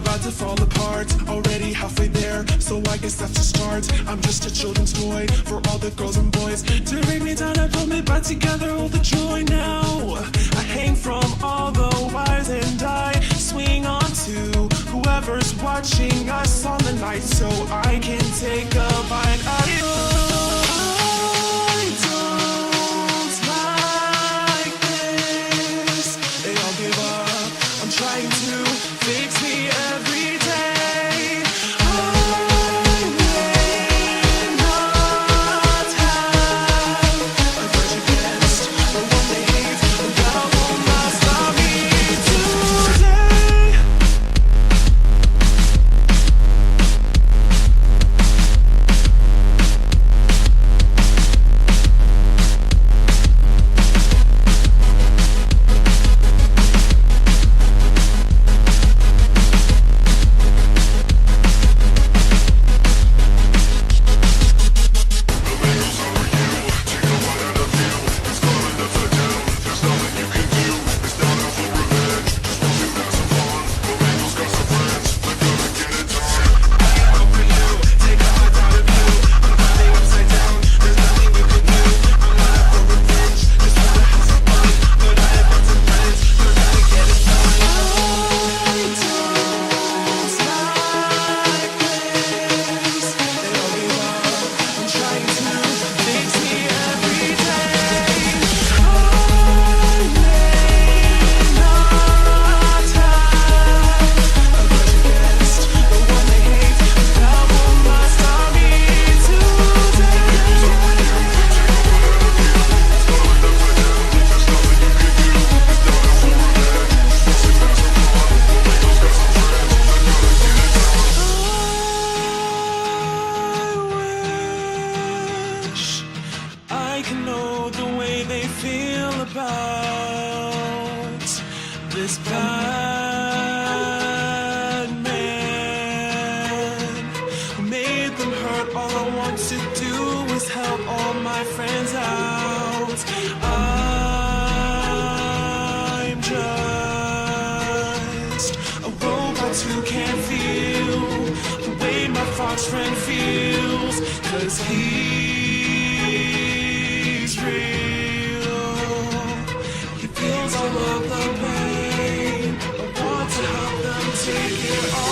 about to fall apart, already halfway there, so I guess that's a start. I'm just a children's toy for all the girls and boys to break me down and pull me back together, all the joy now. I hang from all the wires and I swing on to whoever's watching us on the night, so I can take a bite out of you. I don't like this. They all give up. I'm trying to fix me every day. I may not have a grudge against the one they hate, but that will not stop me today. I can know the way they feel about this bad man who made them hurt. All I want to do is help all my friends out. I'm just a robot who can't feel the way my fox friend feels, 'cause he's real. He feels all of the pain. I want to help them take it all.